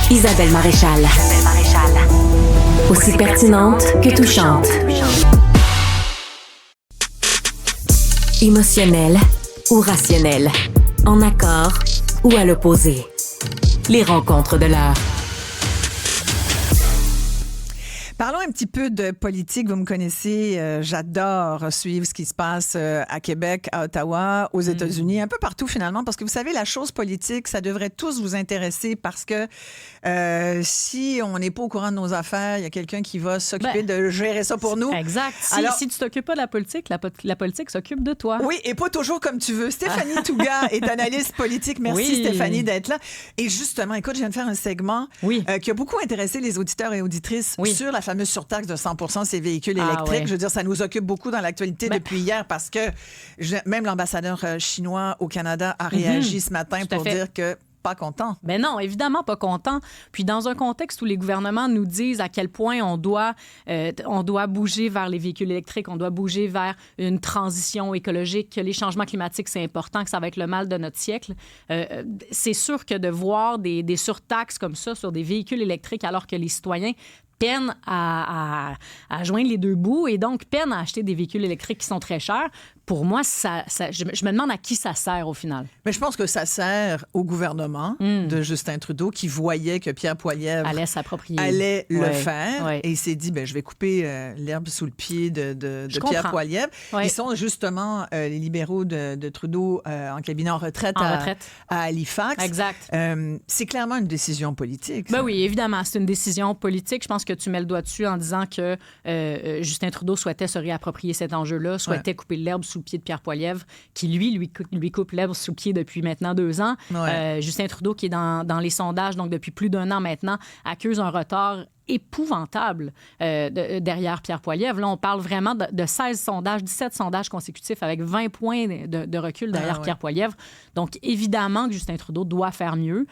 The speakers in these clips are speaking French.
Isabelle Maréchal. Aussi pertinente que touchante. Émotionnelle ou rationnelle. En accord ou à l'opposé. Les rencontres de l'heure. Parlons un petit peu de politique. Vous me connaissez, j'adore suivre ce qui se passe à Québec, à Ottawa, aux États-Unis, un peu partout finalement, parce que vous savez, la chose politique, ça devrait tous vous intéresser parce que si on n'est pas au courant de nos affaires, il y a quelqu'un qui va s'occuper de gérer ça pour nous. Exact. Si tu t'occupes pas de la politique, la politique s'occupe de toi. Oui, et pas toujours comme tu veux. Stéphanie Touga est analyste politique. Merci Stéphanie d'être là. Et justement, écoute, je viens de faire un segment qui a beaucoup intéressé les auditeurs et auditrices sur la fameuse surtaxe de 100% ces véhicules électriques. Je veux dire, ça nous occupe beaucoup dans l'actualité depuis hier parce que même l'ambassadeur chinois au Canada a réagi ce matin pour dire que pas content. Ben non, évidemment pas content. Puis dans un contexte où les gouvernements nous disent à quel point on doit bouger vers les véhicules électriques, on doit bouger vers une transition écologique, que les changements climatiques, c'est important, que ça va être le mal de notre siècle. C'est sûr que de voir des surtaxes comme ça sur des véhicules électriques alors que les citoyens peinent à joindre les deux bouts et donc peinent à acheter des véhicules électriques qui sont très chers. Pour moi, je me demande à qui ça sert au final. Mais je pense que ça sert au gouvernement de Justin Trudeau qui voyait que Pierre Poilievre allait le faire et il s'est dit, je vais couper l'herbe sous le pied de Pierre Poilievre. Ils sont justement les libéraux de Trudeau en cabinet en retraite à Halifax. Exact. C'est clairement une décision politique. Ben oui, évidemment, c'est une décision politique. Je pense que tu mets le doigt dessus en disant que Justin Trudeau souhaitait se réapproprier cet enjeu-là, souhaitait couper l'herbe sous le pied de Pierre Poilievre, qui, lui coupe l'herbe sous le pied depuis maintenant 2 ans. Justin Trudeau, qui est dans les sondages, donc depuis plus d'1 an maintenant, accuse un retard épouvantable derrière Pierre Poilievre. Là, on parle vraiment de 16 sondages, 17 sondages consécutifs avec 20 points de recul derrière Pierre Poilievre. Donc, évidemment que Justin Trudeau doit faire mieux.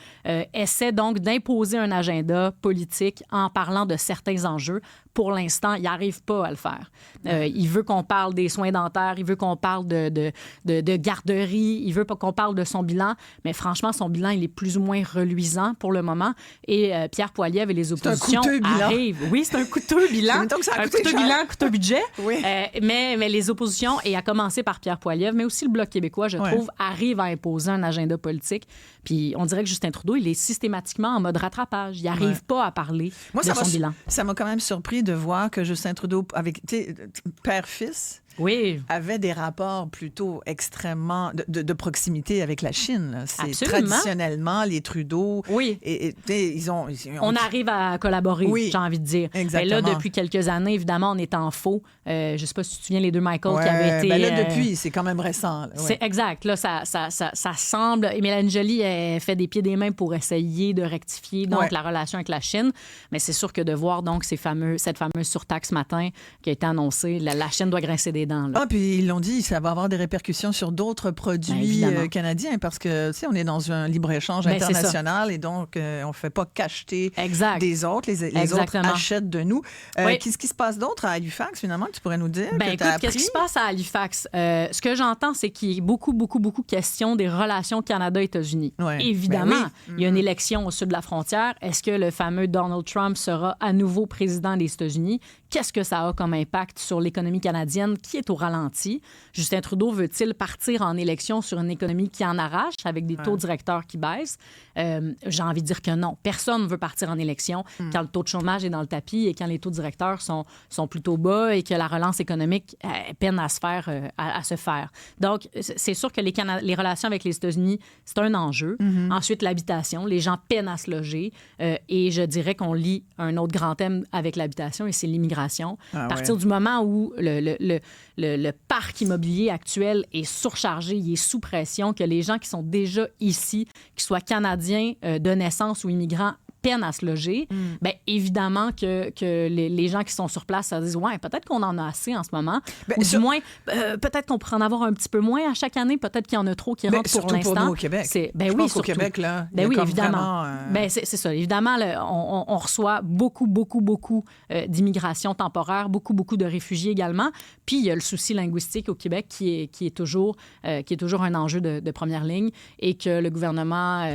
Essaie donc d'imposer un agenda politique en parlant de certains enjeux. Pour l'instant, il n'arrive pas à le faire. Il veut qu'on parle des soins dentaires, il veut qu'on parle de garderie, il veut qu'on parle de son bilan, mais franchement, son bilan, il est plus ou moins reluisant pour le moment. Et Pierre Poilievre et les oppositions arrivent. Oui, c'est un coûteux bilan. Un coûteux budget. Oui. Mais les oppositions, et à commencer par Pierre Poilievre, mais aussi le Bloc québécois, je trouve, arrivent à imposer un agenda politique. Puis on dirait que Justin Trudeau, il est systématiquement en mode rattrapage. Il n'arrive pas à parler de son bilan. Ça m'a quand même surpris de voir que Justin Trudeau, avec père-fils, avait des rapports plutôt extrêmement de proximité avec la Chine. C'est traditionnellement les Trudeau. On arrive à collaborer, j'ai envie de dire. Exactement. Mais là, depuis quelques années, évidemment, on est en faux. Je ne sais pas si tu te souviens, les deux Michael qui avaient été... là, depuis, c'est quand même récent. C'est exact. Là, ça semble... Et Mélanie Joly a fait des pieds et des mains pour essayer de rectifier la relation avec la Chine. Mais c'est sûr que de voir donc cette fameuse surtaxe ce matin qui a été annoncée, la Chine doit grincer des dents. Là. Puis ils l'ont dit, ça va avoir des répercussions sur d'autres produits canadiens parce que, tu sais, on est dans un libre-échange international et donc on ne fait pas qu'acheter des autres. Les autres achètent de nous. Qu'est-ce qui se passe d'autre à Halifax, finalement, que tu pourrais nous dire? Qu'est-ce qui se passe à Halifax? Ce que j'entends, c'est qu'il y a beaucoup question des relations Canada-États-Unis. Évidemment, il y a une élection au sud de la frontière. Est-ce que le fameux Donald Trump sera à nouveau président des États-Unis? Qu'est-ce que ça a comme impact sur l'économie canadienne qui est au ralenti? Justin Trudeau veut-il partir en élection sur une économie qui en arrache avec des taux directeurs qui baissent? J'ai envie de dire que non. Personne ne veut partir en élection quand le taux de chômage est dans le tapis et quand les taux directeurs sont plutôt bas et que la relance économique peine à se faire. Donc, c'est sûr que les relations avec les États-Unis, c'est un enjeu. Ensuite, l'habitation. Les gens peinent à se loger. Et je dirais qu'on lie un autre grand thème avec l'habitation et c'est l'immigration. À partir du moment où le parc immobilier actuel est surchargé, il est sous pression, que les gens qui sont déjà ici, qu'ils soient Canadiens de naissance ou immigrants, peinent à se loger, bien évidemment que les gens qui sont sur place se disent peut-être qu'on en a assez en ce moment. Ou du moins, peut-être qu'on pourrait en avoir un petit peu moins à chaque année. Peut-être qu'il y en a trop qui rentrent pour l'instant. Surtout pour nous au Québec. Je pense qu'au Québec, là, évidemment. C'est ça. Évidemment, on reçoit beaucoup d'immigration temporaire, beaucoup de réfugiés également. Puis il y a le souci linguistique au Québec qui est toujours un enjeu de première ligne et que le gouvernement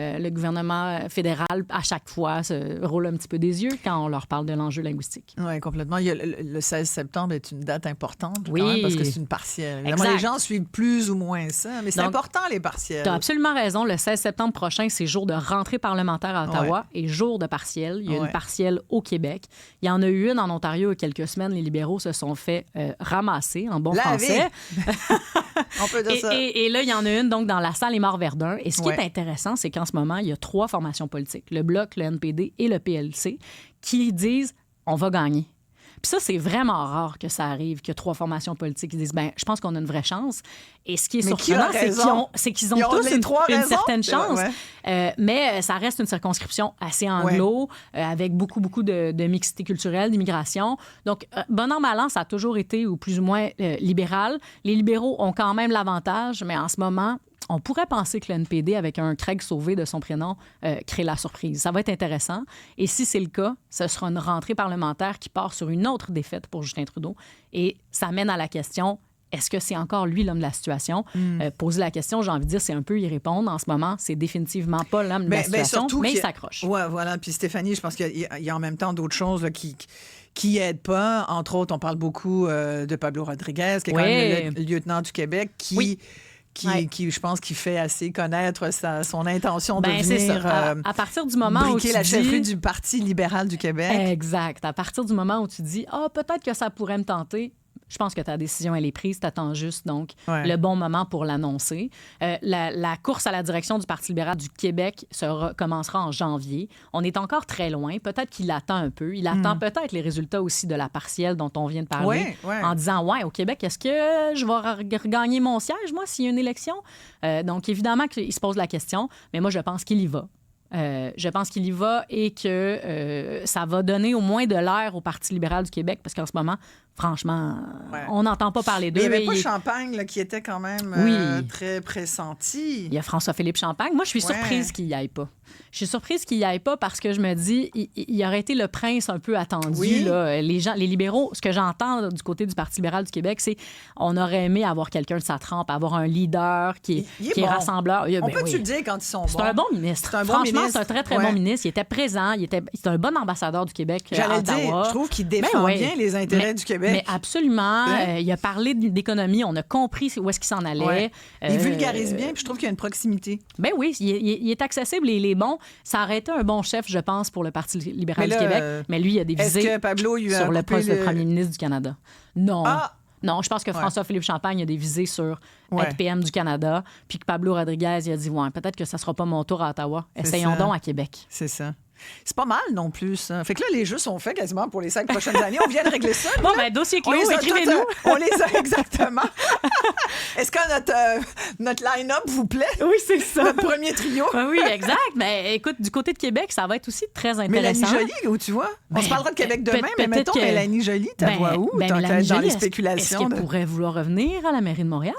fédéral, à chaque fois, québécois se roulent un petit peu des yeux quand on leur parle de l'enjeu linguistique. Oui, complètement. Il y a le 16 septembre est une date importante quand même, parce que c'est une partielle. Évidemment, les gens suivent plus ou moins ça, mais c'est important, les partiels. Tu as absolument raison. Le 16 septembre prochain, c'est jour de rentrée parlementaire à Ottawa et jour de partiel. Il y a une partielle au Québec. Il y en a eu une en Ontario il y a quelques semaines. Les libéraux se sont fait ramasser, en bon français. On peut dire ça. Et là, il y en a une donc dans la salle Aymar-Verdun. Et ce qui est intéressant, c'est qu'en ce moment, il y a 3 formations politiques, le Bloc, le NPD et le PLC, qui disent « on va gagner ». Puis ça, c'est vraiment rare que ça arrive, que 3 formations politiques disent « je pense qu'on a une vraie chance ». Et ce qui est surprenant, c'est qu'ils ont tous une certaine chance. Mais ça reste une circonscription assez anglo, avec beaucoup, beaucoup de mixité culturelle, d'immigration. Donc, bon an, mal an, ça a toujours été, ou plus ou moins, libéral. Les libéraux ont quand même l'avantage, mais en ce moment, on pourrait penser que le NPD, avec un Craig Sauvé de son prénom, crée la surprise. Ça va être intéressant. Et si c'est le cas, ce sera une rentrée parlementaire qui part sur une autre défaite pour Justin Trudeau. Et ça mène à la question, est-ce que c'est encore lui l'homme de la situation? Poser la question, j'ai envie de dire, c'est un peu y répondre. En ce moment, c'est définitivement pas l'homme de la situation, mais il s'accroche. Oui, voilà. Puis Stéphanie, je pense qu'il y a en même temps d'autres choses là, qui aident pas. Entre autres, on parle beaucoup de Pablo Rodriguez, qui est quand même le lieutenant du Québec, qui, je pense, qui fait assez connaître son intention de venir à partir du moment où briquer la chefferie du Parti libéral du Québec. Exact. À partir du moment où tu dis « peut-être que ça pourrait me tenter », je pense que ta décision, elle est prise. Tu attends juste, donc, le bon moment pour l'annoncer. La course à la direction du Parti libéral du Québec commencera en janvier. On est encore très loin. Peut-être qu'il attend un peu. Il attend peut-être les résultats aussi de la partielle dont on vient de parler, en disant, au Québec, est-ce que je vais regagner mon siège, moi, s'il y a une élection? Donc, évidemment qu'il se pose la question, mais moi, je pense qu'il y va. Je pense qu'il y va et que ça va donner au moins de l'air au Parti libéral du Québec, parce qu'en ce moment, franchement, on n'entend pas parler d'eux. Il n'y avait pas Champagne là, qui était quand même très pressenti. Il y a François-Philippe Champagne. Moi, je suis surprise qu'il n'y aille pas. Je suis surprise qu'il n'y aille pas parce que je me dis, il aurait été le prince un peu attendu. Là. Les libéraux, ce que j'entends du côté du Parti libéral du Québec, c'est on aurait aimé avoir quelqu'un de sa trempe, avoir un leader qui est rassembleur. On peut-tu le dire quand ils sont bons? C'est un bon ministre. Franchement, c'est un très, très bon ministre. Il était présent. C'est un bon ambassadeur du Québec à Ottawa. Dire, je trouve qu'il défend bien les intérêts du Québec. Mais absolument. Il a parlé d'économie. On a compris où est-ce qu'il s'en allait. Il vulgarise bien, puis je trouve qu'il y a une proximité. Ben oui, il est accessible et il est bon. Ça aurait été un bon chef, je pense, pour le Parti libéral du Québec. Mais lui, il a des visées sur le poste de premier ministre du Canada. Non. Non, je pense que François-Philippe Champagne a des visées sur être PM du Canada, puis que Pablo Rodriguez, il a dit, peut-être que ça sera pas mon tour à Ottawa. Essayons donc à Québec. C'est ça. C'est pas mal non plus, ça. Fait que là, les jeux sont faits quasiment pour les 5 prochaines années. On vient de régler ça. Bon, dossier clos, écrivez-nous. On les a exactement. Est-ce que notre line-up vous plaît? Oui, c'est ça. Notre premier trio. Oui, exact. Mais écoute, du côté de Québec, ça va être aussi très intéressant. Mélanie Joly, où tu vois? On se parlera de Québec demain, mais mettons Mélanie Joly, ta voix où? Mélanie dans Joly, les spéculations. Est-ce qu'elle pourrait vouloir revenir à la mairie de Montréal?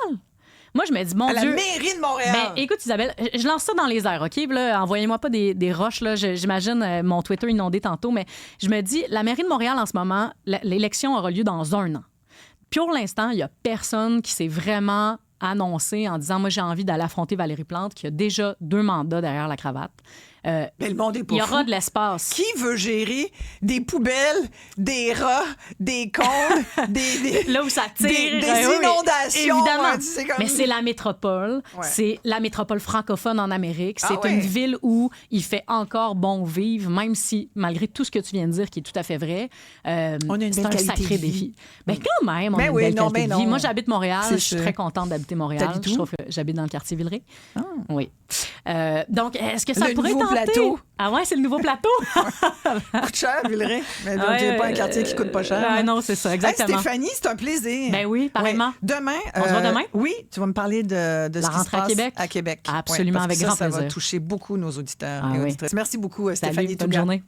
Moi, je me dis, mon Dieu... À la mairie de Montréal! Écoute, Isabelle, je lance ça dans les airs, OK? Là, envoyez-moi pas des roches, là. J'imagine mon Twitter inondé tantôt, mais je me dis, la mairie de Montréal, en ce moment, l'élection aura lieu dans 1 an. Pour l'instant, il y a personne qui s'est vraiment annoncé en disant, moi, j'ai envie d'aller affronter Valérie Plante, qui a déjà 2 mandats derrière la cravate. Mais le monde est pas il y aura de l'espace. Qui veut gérer des poubelles, des rats, des cônes, là où ça tire, des inondations? Évidemment. Mais c'est la métropole. C'est la métropole francophone en Amérique. C'est une ville où il fait encore bon vivre, même si, malgré tout ce que tu viens de dire, qui est tout à fait vrai, c'est un sacré défi. Mais quand même, on a une belle qualité de vie. Moi, j'habite Montréal. Je suis très contente d'habiter Montréal. Je trouve que j'habite dans le quartier Villeray. Oui. Donc, est-ce que ça pourrait tenter? Plateau. Ah ouais, c'est le nouveau plateau. Coûte cher, Villeray. Mais donc, il n'y a pas un quartier qui coûte pas cher. Non, c'est ça, exactement. Stéphanie, c'est un plaisir. Ben oui, pareillement. Demain. On se voit demain? Oui, tu vas me parler de ce qui se passe à Québec. Absolument, avec grand plaisir. Ça va toucher beaucoup nos auditeurs et auditrices. Merci beaucoup, Stéphanie. Bonne journée.